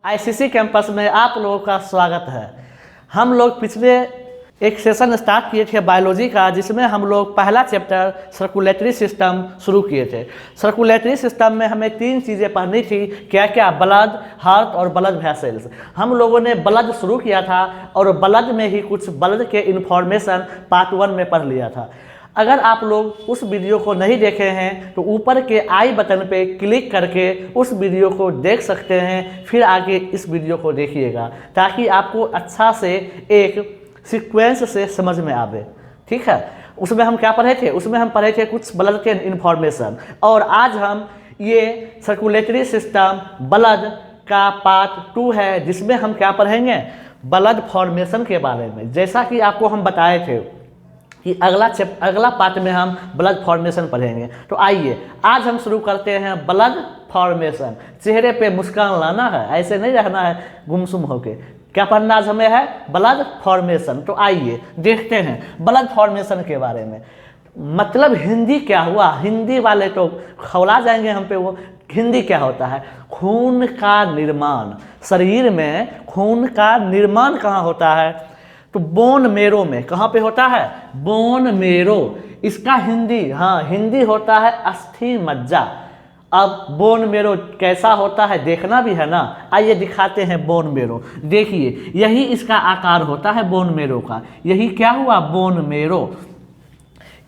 ICC campus में आप लोगों का स्वागत है। हम लोग पिछले एक सेशन स्टार्ट किए थे बायोलॉजी का, जिसमें हम लोग पहला चैप्टर सर्कुलेटरी सिस्टम शुरू किए थे। सर्कुलेटरी सिस्टम में हमें 3 चीज़ें पढ़नी थी, क्या क्या, ब्लड, हार्ट और ब्लड वेसल्स। हम लोगों ने ब्लड शुरू किया था और ब्लड में ही कुछ ब्लड के इन्फॉर्मेशन पार्ट 1 में पढ़ लिया था। अगर आप लोग उस वीडियो को नहीं देखे हैं तो ऊपर के आई बटन पे क्लिक करके उस वीडियो को देख सकते हैं, फिर आगे इस वीडियो को देखिएगा ताकि आपको अच्छा से एक सीक्वेंस से समझ में आवे। ठीक है, उसमें हम क्या पढ़े थे? उसमें हम पढ़े थे कुछ ब्लड के इन्फॉर्मेशन, और आज हम ये सर्कुलेटरी सिस्टम ब्लड का पार्ट 2 है, जिसमें हम क्या पढ़ेंगे? ब्लड फॉर्मेशन के बारे में। जैसा कि आपको हम बताए थे कि अगला पार्ट में हम ब्लड फॉर्मेशन पढ़ेंगे। तो आइए आज हम शुरू करते हैं ब्लड फॉर्मेशन। चेहरे पे मुस्कान लाना है, ऐसे नहीं रहना है गुमसुम होके। क्या पढ़ना आज हमें है? Blood formation. तो आइए देखते हैं ब्लड फॉर्मेशन के बारे में। मतलब हिंदी क्या हुआ? हिंदी वाले तो खौला जाएंगे हम पे। वो हिंदी क्या होता है? खून का निर्माण। शरीर में खून का निर्माण कहाँ होता है? तो बोन मेरो में। कहाँ पे होता है? Bone marrow. इसका हिंदी, हाँ हिंदी होता है अस्थि मज्जा। अब बोन मेरो कैसा होता है देखना भी है ना। आइए दिखाते हैं बोन मेरो। देखिए यही इसका आकार होता है बोन मेरो का। यही क्या हुआ? Bone marrow.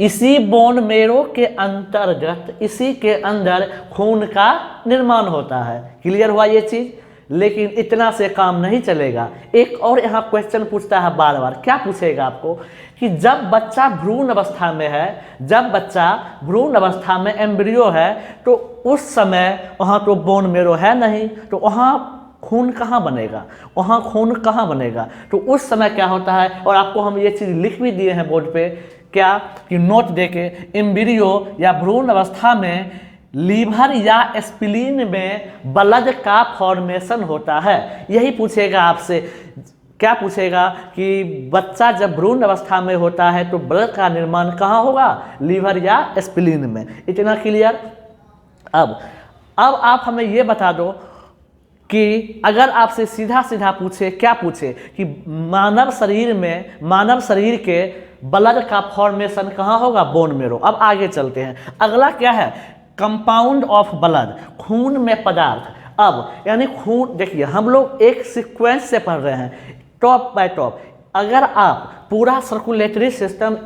इसी बोन मेरो के अंतर्गत, इसी के अंदर खून का निर्माण होता है। क्लियर हुआ ये चीज़? लेकिन इतना से काम नहीं चलेगा। एक और यहाँ क्वेश्चन पूछता है बार बार। क्या पूछेगा आपको? कि जब बच्चा भ्रूण अवस्था में है, जब बच्चा भ्रूण अवस्था में एम्ब्रियो है, तो उस समय वहाँ तो बोन मेरो है नहीं, तो वहाँ खून कहाँ बनेगा? वहाँ खून कहाँ बनेगा? तो उस समय क्या होता है, और आपको हम ये चीज़ लिख भी दिए हैं बोर्ड पे, क्या कि नोट देके, एम्ब्रियो या भ्रूण अवस्था में लीवर या स्प्लीन में ब्लड का फॉर्मेशन होता है। यही पूछेगा आपसे। क्या पूछेगा कि बच्चा जब भ्रूण अवस्था में होता है तो ब्लड का निर्माण कहाँ होगा? लीवर या स्प्लीन में। इतना क्लियर? अब आप हमें ये बता दो कि अगर आपसे सीधा सीधा पूछे, क्या पूछे कि मानव शरीर के ब्लड का फॉर्मेशन कहाँ होगा? Bone marrow. अब आगे चलते हैं। अगला क्या है? कंपाउंड ऑफ ब्लड, खून में पदार्थ। अब यानी खून, देखिए हम लोग एक सीक्वेंस से पढ़ रहे हैं, टॉप बाय टॉप। अगर आप पूरा सर्कुलेटरी सिस्टम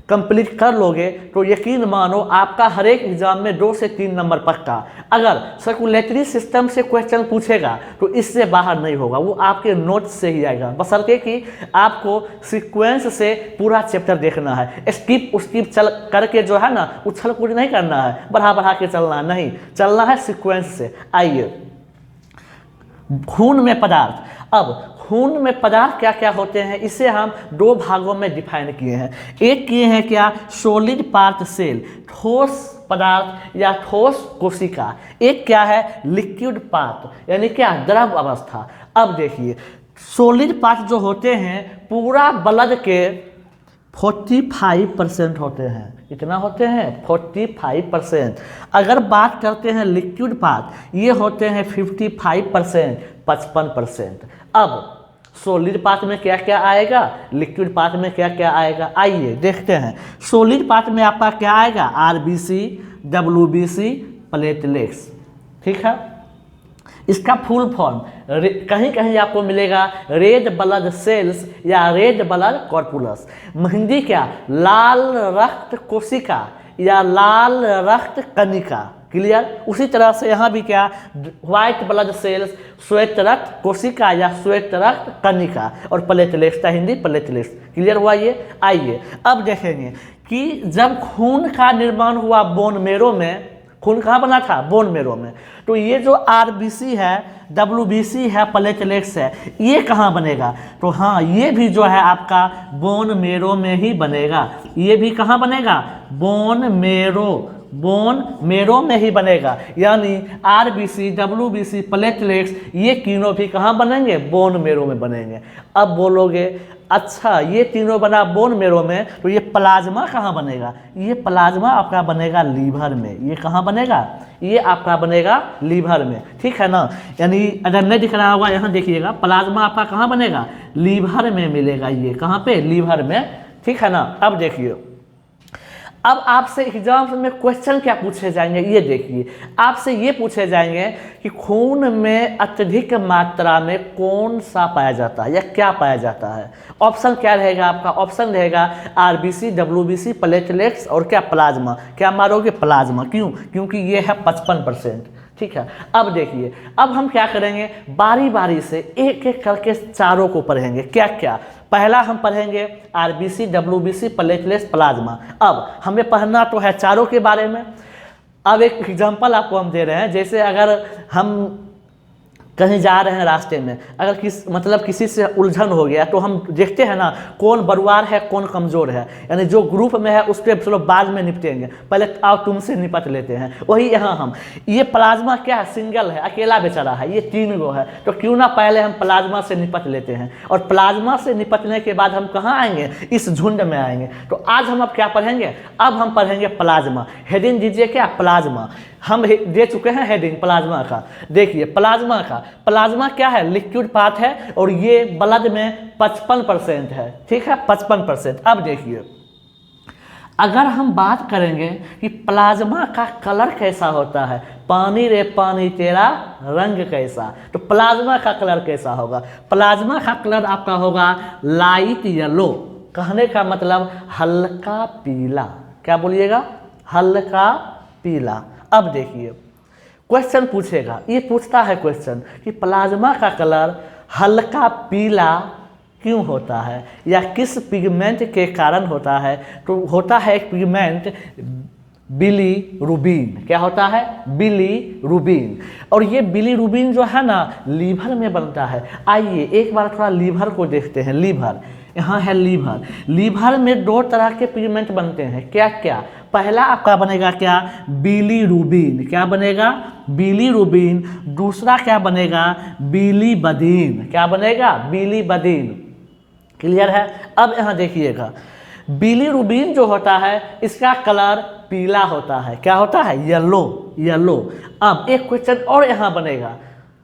कंप्लीट कर लोगे तो यकीन मानो आपका हर एक एग्जाम में 2 से 3 नंबर पक्का। अगर सर्कुलेटरी सिस्टम से क्वेश्चन पूछेगा तो इससे बाहर नहीं होगा, वो आपके नोट्स से ही आएगा, बशर्ते कि आपको सीक्वेंस से पूरा चैप्टर देखना है। स्किप चल करके जो है ना, उछल कूद नहीं करना है, बढ़ा के चलना है, नहीं चलना है सीक्वेंस से। आइए, खून में पदार्थ। अब खून में पदार्थ क्या क्या होते हैं, इसे हम 2 भागों में डिफाइन किए हैं। एक किए हैं क्या? सॉलिड पार्ट सेल, ठोस पदार्थ या ठोस कोशिका। एक क्या है? लिक्विड पार्ट, यानी क्या? द्रव अवस्था। अब देखिए सॉलिड पार्ट जो होते हैं पूरा ब्लड के 45% होते हैं। कितना होते हैं? 45%। अगर बात करते हैं लिक्विड पार्ट, ये होते हैं 55%, 55%। अब सॉलिड पार्ट में क्या क्या आएगा, लिक्विड पार्ट में क्या क्या आएगा, आइए देखते हैं। सॉलिड पार्ट में आपका क्या आएगा? RBC, WBC, platelets. ठीक है, इसका फुल फॉर्म कहीं कहीं आपको मिलेगा रेड ब्लड सेल्स या रेड ब्लड कॉर्पुलस। हिंदी क्या? लाल रक्त कोशिका या लाल रक्त कणिका। क्लियर? उसी तरह से यहाँ भी क्या? व्हाइट ब्लड सेल्स, श्वेत रक्त कोशिका या श्वेत रक्त कणिका, और प्लेटलेट्स का हिंदी प्लेटलेट्स। क्लियर हुआ ये? आइए अब देखेंगे कि जब खून का निर्माण हुआ बोन मेरो में, खून कहाँ बना था? बोन मेरो में। तो ये जो आरबीसी है, डब्ल्यूबीसी है, प्लेटलेट्स है, ये कहाँ बनेगा? तो हाँ, ये भी जो है आपका बोन मेरो में ही बनेगा। ये भी कहाँ बनेगा? बोन मेरो में ही बनेगा। यानी आरबीसी, डब्ल्यूबीसी, प्लेटलेट्स, ये तीनों भी कहाँ बनेंगे? बोन मेरो में बनेंगे। अब बोलोगे अच्छा, ये तीनों बना बोन मेरो में, तो ये प्लाज्मा कहाँ बनेगा? ये प्लाज्मा आपका बनेगा लीवर में। ये कहाँ बनेगा? ये आपका बनेगा लीवर में, ठीक है ना। यानी अगर नहीं दिख रहा होगा यहाँ देखिएगा, प्लाज्मा आपका कहाँ बनेगा? लीवर में मिलेगा। ये कहाँ पे? लीवर में, ठीक है ना। अब देखिए, अब आपसे एग्जाम में क्वेश्चन क्या पूछे जाएंगे, ये देखिए। आपसे ये पूछे जाएंगे कि खून में अत्यधिक मात्रा में कौन सा पाया जाता है या क्या पाया जाता है। ऑप्शन क्या रहेगा आपका? ऑप्शन रहेगा आरबीसी, डब्ल्यूबीसी, प्लेटलेट्स और क्या? प्लाज्मा। क्या मारोगे? प्लाज्मा। क्यों? क्योंकि ये है 55%, ठीक है। अब देखिए, अब हम क्या करेंगे, बारी बारी से एक एक करके चारों को पढ़ेंगे। क्या क्या? पहला हम पढ़ेंगे आरबीसी, डब्ल्यूबीसी, प्लेटलेट्स, प्लाज्मा। अब हमें पढ़ना तो है चारों के बारे में। अब एक एग्जांपल आपको हम दे रहे हैं, जैसे अगर हम कहीं जा रहे हैं रास्ते में, अगर किसी से उलझन हो गया तो हम देखते हैं ना कौन बरुआर है कौन कमज़ोर है, यानी जो ग्रुप में है उस पर चलो बाद में निपटेंगे, पहले आओ तुमसे निपट लेते हैं। वही यहाँ हम, ये प्लाज्मा क्या है? सिंगल है, अकेला बेचारा है, ये 3 गो है, तो क्यों ना पहले हम प्लाज्मा से निपट लेते हैं। और प्लाज्मा से निपटने के बाद हम कहाँ आएंगे? इस झुंड में आएंगे। तो आज हम अब क्या पढ़ेंगे? अब हम पढ़ेंगे प्लाज्मा। हेडिंग दीजिए क्या? प्लाज्मा। हम दे चुके हैं हेडिंग प्लाज्मा का। देखिए प्लाज्मा क्या है? लिक्विड पार्ट है और ये ब्लड में 55% है, ठीक है, 55%। अब देखिए, अगर हम बात करेंगे कि प्लाज्मा का कलर कैसा होता है, पानी रे पानी तेरा रंग कैसा, तो प्लाज्मा का कलर कैसा होगा? प्लाज्मा का कलर आपका होगा लाइट येलो। कहने का मतलब हल्का पीला। क्या बोलिएगा? हल्का पीला। अब देखिए, क्वेश्चन पूछेगा, ये पूछता है क्वेश्चन कि प्लाज्मा का कलर हल्का पीला क्यों होता है या किस पिगमेंट के कारण होता है? तो होता है एक पिगमेंट बिलीरुबिन। क्या होता है? बिलीरुबिन। और ये बिलीरुबिन जो है ना लीवर में बनता है। आइए एक बार थोड़ा लीवर को देखते हैं। लीवर, यहाँ है लीवर। लीवर में 2 तरह के पिगमेंट बनते हैं। क्या क्या? पहला आपका बनेगा क्या? बिलीरुबिन। क्या बनेगा? बिलीरुबिन। दूसरा क्या बनेगा? बिलीबदीन। क्या बनेगा? बिलीबदीन। क्लियर है? अब यहाँ देखिएगा, बिलीरुबिन जो होता है इसका कलर पीला होता है। क्या होता है? येलो। अब एक क्वेश्चन और यहाँ बनेगा।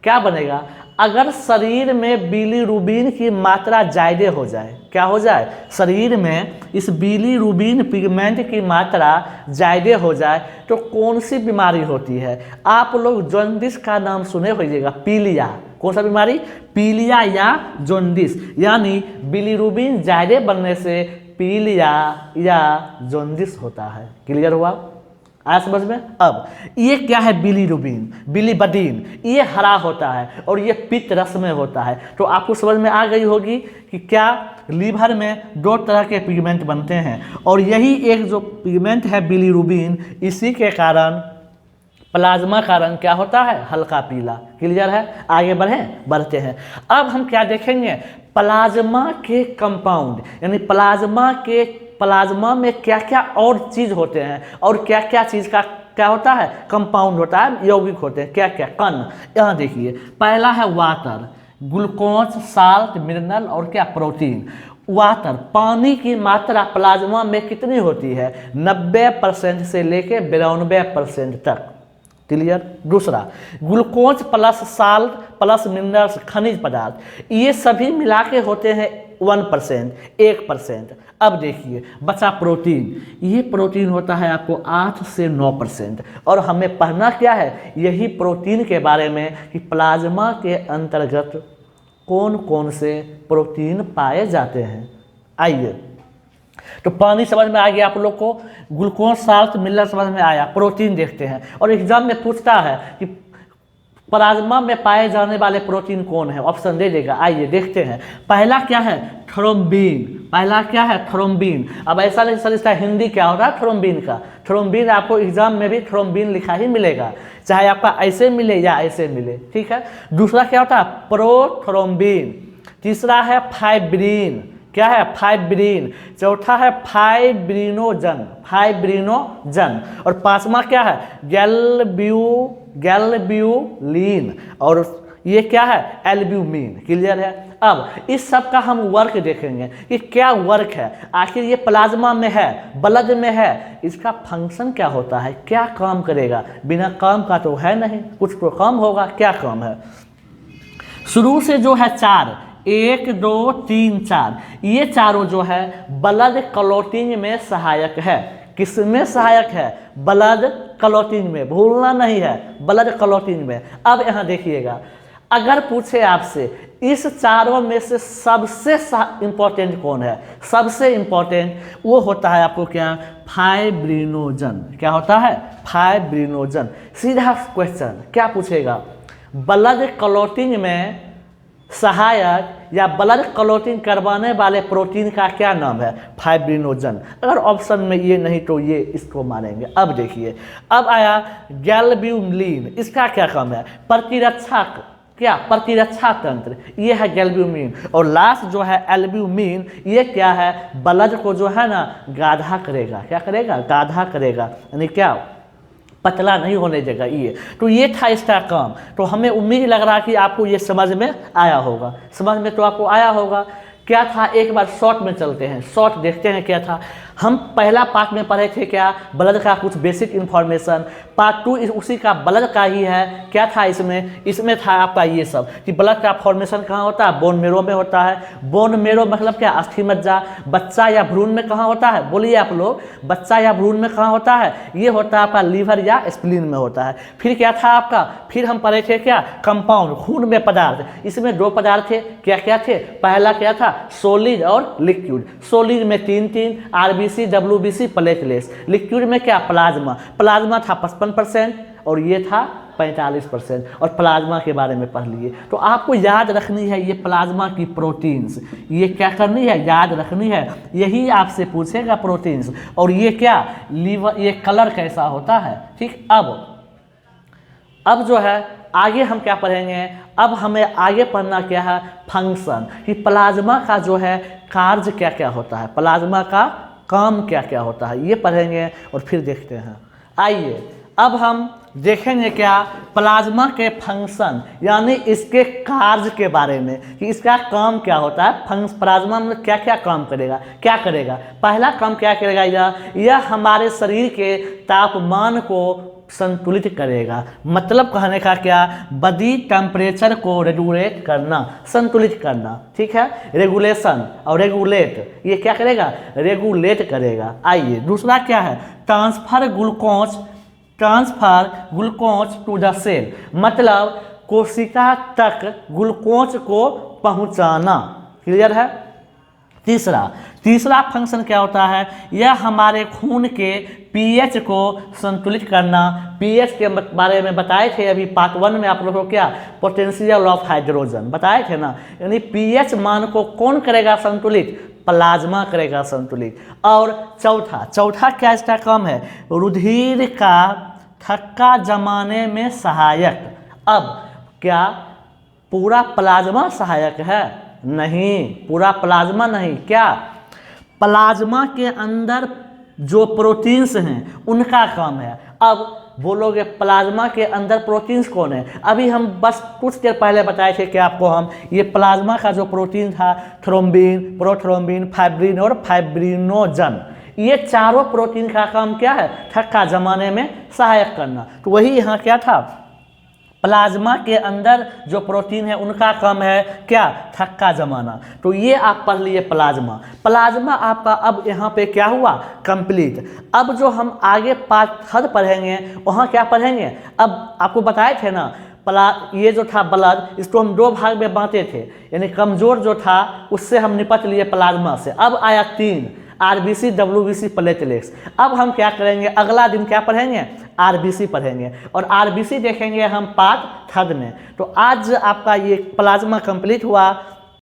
क्या बनेगा? अगर शरीर में बिलीरुबिन की मात्रा ज़्यादा हो जाए, क्या हो जाए? शरीर में इस बिलीरुबिन पिगमेंट की मात्रा ज़्यादा हो जाए तो कौन सी बीमारी होती है? आप लोग जॉन्डिस का नाम सुने होइएगा, पीलिया। कौन सा बीमारी? पीलिया या जॉन्डिस। यानी बिलीरुबिन ज़्यादा बनने से पीलिया या जॉन्डिस होता है। क्लियर हुआ? आया समझ में? अब ये क्या है? बिलीरुबिन, बिलीबदीन। ये हरा होता है और ये पित्त रस में होता है। तो आपको समझ में आ गई होगी कि क्या लीवर में 2 तरह के पिगमेंट बनते हैं और यही एक जो पिगमेंट है बिलीरुबिन, इसी के कारण प्लाज्मा का रंग क्या होता है? हल्का पीला। क्लियर है? आगे बढ़ते हैं। अब हम क्या देखेंगे? प्लाज्मा के कंपाउंड, यानी प्लाज्मा में क्या क्या और चीज़ होते हैं और क्या क्या चीज़ का क्या होता है? कंपाउंड होता है, यौगिक होते हैं। क्या क्या? कण। यहाँ देखिए, पहला है वाटर, ग्लूकोज, साल्ट, मिनरल और क्या? प्रोटीन। वाटर, पानी की मात्रा प्लाज्मा में कितनी होती है? 90% से लेके 92% तक। क्लियर? दूसरा, glucose plus salt plus minerals, खनिज पदार्थ, ये सभी मिला के होते हैं 1%। अब देखिए बचा प्रोटीन। ये प्रोटीन होता है आपको 8 से 9%। और हमें पढ़ना क्या है? यही प्रोटीन के बारे में कि प्लाज्मा के अंतर्गत कौन कौन से प्रोटीन पाए जाते हैं। आइए, तो पानी समझ में आ गया आप लोग को, ग्लूकोज, साल्ट, मिनरल समझ में आया। प्रोटीन देखते हैं, और एग्जाम में पूछता है कि प्लाज्मा में पाए जाने वाले प्रोटीन कौन है, ऑप्शन दे देगा। आइए देखते हैं। पहला क्या है? थ्रोम्बिन। पहला क्या है? थ्रोम्बिन। अब ऐसा नहीं सर इसका हिंदी क्या होगा थ्रोम्बिन का? थ्रोम्बिन आपको एग्जाम में भी थ्रोम्बिन लिखा ही मिलेगा, चाहे आपका ऐसे मिले या ऐसे मिले, ठीक है। दूसरा क्या होता है? प्रोथ्रोम्बिन। तीसरा है फाइब्रिन। क्या है? फाइब्रिन। चौथा है फाइब्रिनोजन। और 5वां क्या है? गैल्ब्यूलिन। और ये क्या है, एल्ब्यूमिन। क्लियर है। अब इस सब का हम वर्क देखेंगे कि क्या वर्क है, आखिर ये प्लाज्मा में है, ब्लड में है, इसका फंक्शन क्या होता है, क्या काम करेगा। बिना काम का तो है नहीं, कुछ तो काम होगा, क्या काम है। शुरू से जो है 4, 1 2 3 4, ये चारों जो है ब्लड क्लॉटिंग में सहायक है। किस में सहायक है, ब्लड क्लॉटिंग में, भूलना नहीं है, ब्लड क्लॉटिंग में। अब यहाँ देखिएगा, अगर पूछे आपसे इस चारों में से सबसे इंपॉर्टेंट कौन है, सबसे इंपॉर्टेंट वो होता है आपको क्या, फाइब्रिनोजन। क्या होता है, फाइब्रिनोजन। सीधा क्वेश्चन क्या पूछेगा, ब्लड क्लॉटिंग में सहायक या ब्लड क्लॉटिंग करवाने वाले प्रोटीन का क्या नाम है, फाइब्रिनोजन। अगर ऑप्शन में ये नहीं तो ये इसको मारेंगे। अब देखिए, अब आया गैल्ब्यूमिन, इसका क्या काम है, प्रतिरक्षा, क्या, प्रतिरक्षा तंत्र, ये है गैल्ब्यूमिन। और लास्ट जो है एल्ब्यूमिन, ये क्या है, ब्लड को जो है ना गाढ़ा करेगा। क्या करेगा, गाढ़ा करेगा, यानी क्या, पतला नहीं होने देगा। ये था इसका काम। तो हमें उम्मीद लग रहा है कि आपको ये समझ में आया होगा। समझ में तो आपको आया होगा। क्या था, एक बार शॉर्ट में चलते हैं, शॉर्ट देखते हैं क्या था। हम पहला पार्ट में पढ़े थे क्या, ब्लड का कुछ बेसिक इन्फॉर्मेशन। पार्ट 2 उसी का ब्लड का ही है। क्या था इसमें था आपका ये सब कि ब्लड का फॉर्मेशन कहाँ होता है, बोन मेरो में होता है। बोन मेरो मतलब क्या, अस्थि मज्जा। बच्चा या भ्रूण में कहाँ होता है, बोलिए आप लोग, बच्चा या भ्रूण में कहाँ होता है, ये होता है आपका लीवर या स्प्लीन में होता है। फिर क्या था आपका, फिर हम पढ़े थे क्या, कंपाउंड, खून में पदार्थ। इसमें 2 पदार्थ थे, क्या क्या थे, पहला क्या था, सोलिड और लिक्विड। सोलिड में 3 आरबीसी, डब्ल्यूबीसी, प्लेटलेट्स। लिक्विड में क्या, प्लाज्मा। प्लाज्मा था 55% और ये था 45%। और प्लाज्मा के बारे में पढ़ लिए। तो आपको याद रखनी है ये प्लाज्मा की प्रोटीन्स, ये क्या करनी है, याद रखनी है। यही आपसे पूछेगा प्रोटीन्स। और ये क्या, लीवर, ये कलर कैसा होता है। ठीक, अब जो है आगे हम क्या पढ़ेंगे, अब हमें आगे पढ़ना क्या है, फंक्शन, कि प्लाज्मा का जो है कार्य क्या क्या होता है, प्लाज्मा का काम क्या क्या होता है, ये पढ़ेंगे और फिर देखते हैं। आइए अब हम देखेंगे क्या, प्लाज्मा के फंक्शन यानी इसके कार्य के बारे में, कि इसका काम क्या होता है, प्लाज्मा में क्या क्या काम करेगा, क्या करेगा। पहला काम क्या करेगा, यह हमारे शरीर के तापमान को संतुलित करेगा। मतलब कहने का क्या, बॉडी टेम्परेचर को रेगुलेट करना, संतुलित करना। ठीक है, रेगुलेशन और रेगुलेट, ये क्या करेगा, रेगुलेट करेगा। आइए दूसरा क्या है, transfer glucose to the cell, मतलब कोशिका तक ग्लूकोज को पहुंचाना। क्लियर है। तीसरा फंक्शन क्या होता है, यह हमारे खून के पीएच को संतुलित करना। पीएच के बारे में बताए थे अभी पार्ट 1 में आप लोगों को, क्या, पोटेंशियल ऑफ हाइड्रोजन बताए थे ना। यानी पीएच मान को कौन करेगा संतुलित, प्लाज्मा करेगा संतुलित। और चौथा क्या इसका काम है, रुधिर का थक्का जमाने में सहायक। अब क्या पूरा प्लाज्मा सहायक है, नहीं, पूरा प्लाज्मा नहीं। क्या, प्लाज्मा के अंदर जो प्रोटीन्स हैं उनका काम है। अब बोलोगे प्लाज्मा के अंदर प्रोटीन्स कौन है, अभी हम बस कुछ देर पहले बताए थे कि आपको हम ये प्लाज्मा का जो प्रोटीन था, थ्रोम्बिन, प्रोथ्रोम्बिन, फाइब्रिन और फाइब्रिनोजन, ये चारों प्रोटीन का काम क्या है, थक्का जमाने में सहायक करना। तो वही यहाँ क्या था, प्लाज्मा के अंदर जो प्रोटीन है उनका काम है क्या, थक्का जमाना। तो ये आप पढ़ लिए प्लाज्मा आपका अब यहाँ पे क्या हुआ, कंप्लीट। अब जो हम आगे पार्ट 3 पढ़ेंगे वहाँ क्या पढ़ेंगे, अब आपको बताए थे ना, ये जो था ब्लड, इसको हम 2 भाग में बांटे थे, यानी कमजोर जो था उससे हम निपट लिए प्लाज्मा से। अब आया 3 आरबीसी, डब्ल्यूबीसी, प्लेटलेट्स। अब हम क्या करेंगे, अगला दिन क्या पढ़ेंगे, आरबीसी पढ़ेंगे और आरबीसी देखेंगे हम पार्ट 3 में। तो आज आपका ये प्लाज्मा कंप्लीट हुआ।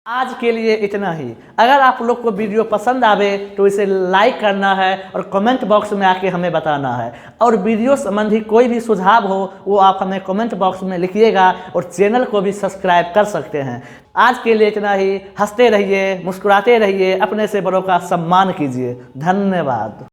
आज के लिए इतना ही। अगर आप लोग को वीडियो पसंद आवे तो इसे लाइक करना है और कमेंट बॉक्स में आके हमें बताना है। और वीडियो संबंधी कोई भी सुझाव हो वो आप हमें कमेंट बॉक्स में लिखिएगा और चैनल को भी सब्सक्राइब कर सकते हैं। आज के लिए इतना ही। हंसते रहिए, मुस्कुराते रहिए, अपने से बड़ों का सम्मान कीजिए। धन्यवाद।